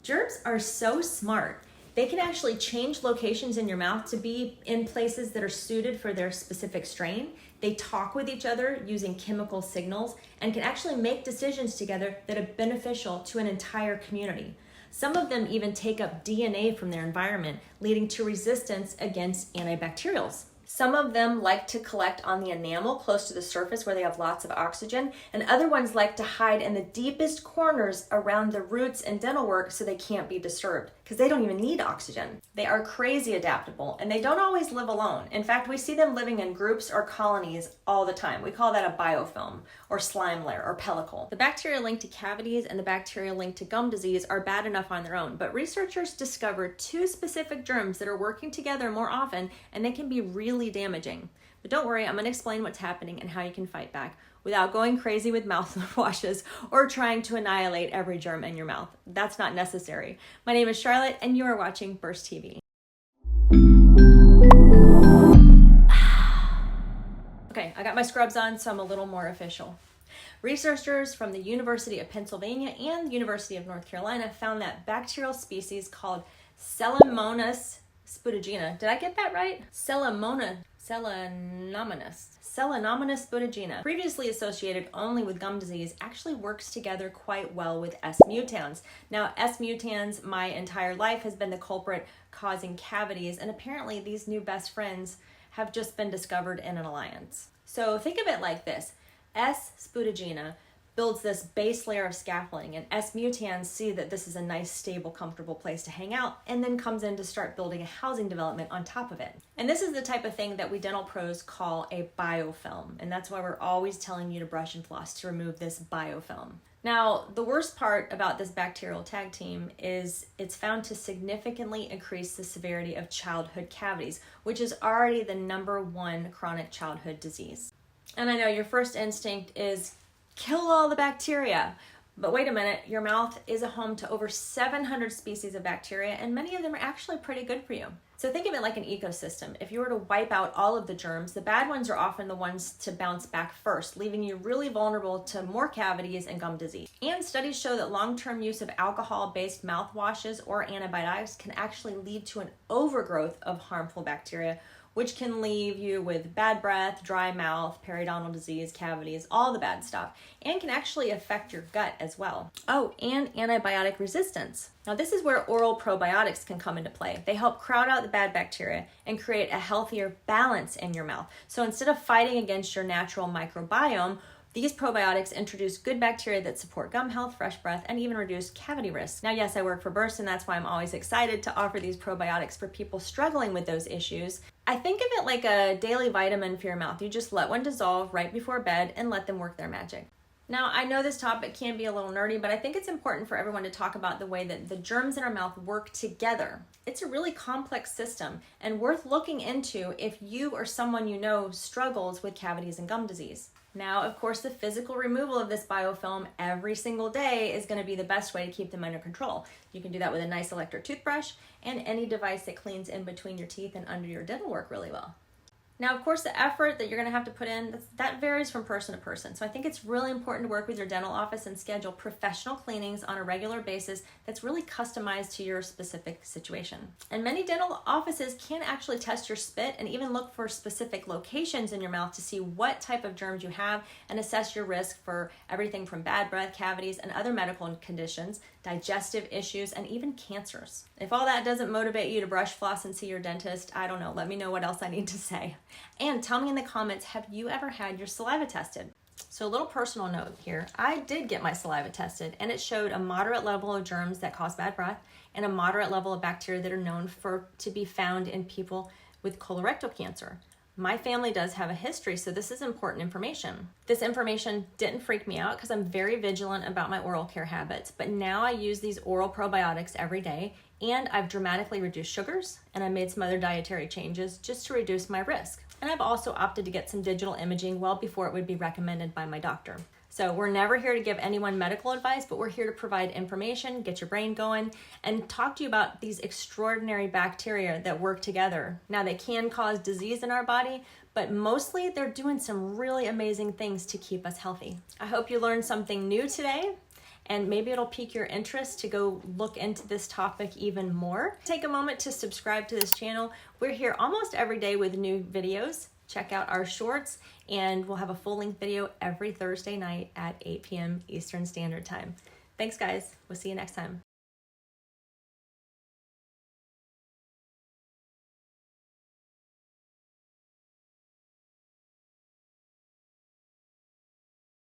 Germs are so smart. They can actually change locations in your mouth to be in places that are suited for their specific strain. They talk with each other using chemical signals and can actually make decisions together that are beneficial to an entire community. Some of them even take up DNA from their environment, leading to resistance against antibacterials. Some of them like to collect on the enamel close to the surface where they have lots of oxygen, and other ones like to hide in the deepest corners around the roots and dental work so they can't be disturbed, because they don't even need oxygen. They are crazy adaptable, and they don't always live alone. In fact, we see them living in groups or colonies all the time. We call that a biofilm, or slime layer, or pellicle. The bacteria linked to cavities and the bacteria linked to gum disease are bad enough on their own, but researchers discovered two specific germs that are working together more often, and they can be really damaging. But don't worry, I'm going to explain what's happening and how you can fight back without going crazy with mouthwashes or trying to annihilate every germ in your mouth. That's not necessary. My name is Charlotte, and you are watching Burst TV. Okay, I got my scrubs on, so I'm a little more official. Researchers from the University of Pennsylvania and the University of North Carolina found that bacterial species called Celanomonas sputagina. Did I get that right? Celanomonas sputagina, previously associated only with gum disease, actually works together quite well with S. mutans. Now, S. mutans, my entire life, has been the culprit causing cavities, and apparently these new best friends have just been discovered in an alliance. So think of it like this. S. sputagina builds this base layer of scaffolding, and S. mutans see that this is a nice, stable, comfortable place to hang out, and then comes in to start building a housing development on top of it. And this is the type of thing that we dental pros call a biofilm, and that's why we're always telling you to brush and floss to remove this biofilm. Now, the worst part about this bacterial tag team is it's found to significantly increase the severity of childhood cavities, which is already the #1 chronic childhood disease. And I know your first instinct is kill all the bacteria. But wait a minute, your mouth is a home to over 700 species of bacteria, and many of them are actually pretty good for you. So think of it like an ecosystem. If you were to wipe out all of the germs, the bad ones are often the ones to bounce back first, leaving you really vulnerable to more cavities and gum disease. And studies show that long-term use of alcohol-based mouthwashes or antibiotics can actually lead to an overgrowth of harmful bacteria, which can leave you with bad breath, dry mouth, periodontal disease, cavities, all the bad stuff, and can actually affect your gut as well. Oh, and antibiotic resistance. Now, this is where oral probiotics can come into play. They help crowd out the bad bacteria and create a healthier balance in your mouth. So instead of fighting against your natural microbiome, these probiotics introduce good bacteria that support gum health, fresh breath, and even reduce cavity risk. Now, yes, I work for Burst, and that's why I'm always excited to offer these probiotics for people struggling with those issues. I think of it like a daily vitamin for your mouth. You just let one dissolve right before bed and let them work their magic. Now, I know this topic can be a little nerdy, but I think it's important for everyone to talk about the way that the germs in our mouth work together. It's a really complex system and worth looking into if you or someone you know struggles with cavities and gum disease. Now, of course, the physical removal of this biofilm every single day is going to be the best way to keep them under control. You can do that with a nice electric toothbrush and any device that cleans in between your teeth and under your dental work really well. Now, of course, the effort that you're going to have to put in, that varies from person to person. So I think it's really important to work with your dental office and schedule professional cleanings on a regular basis that's really customized to your specific situation. And many dental offices can actually test your spit and even look for specific locations in your mouth to see what type of germs you have and assess your risk for everything from bad breath, cavities, and other medical conditions, digestive issues, and even cancers. If all that doesn't motivate you to brush, floss, and see your dentist, I don't know. Let me know what else I need to say. And tell me in the comments, have you ever had your saliva tested? So a little personal note here. I did get my saliva tested, and it showed a moderate level of germs that cause bad breath and a moderate level of bacteria that are known to be found in people with colorectal cancer. My family does have a history, so this is important information. This information didn't freak me out because I'm very vigilant about my oral care habits, but now I use these oral probiotics every day, and I've dramatically reduced sugars, and I made some other dietary changes just to reduce my risk. And I've also opted to get some digital imaging well before it would be recommended by my doctor. So we're never here to give anyone medical advice, but we're here to provide information, get your brain going, and talk to you about these extraordinary bacteria that work together. Now, they can cause disease in our body, but mostly they're doing some really amazing things to keep us healthy. I hope you learned something new today. and maybe it'll pique your interest to go look into this topic even more. Take a moment to subscribe to this channel. We're here almost every day with new videos. Check out our shorts, and we'll have a full-length video every Thursday night at 8 p.m. Eastern Standard Time. Thanks, guys. We'll see you next time.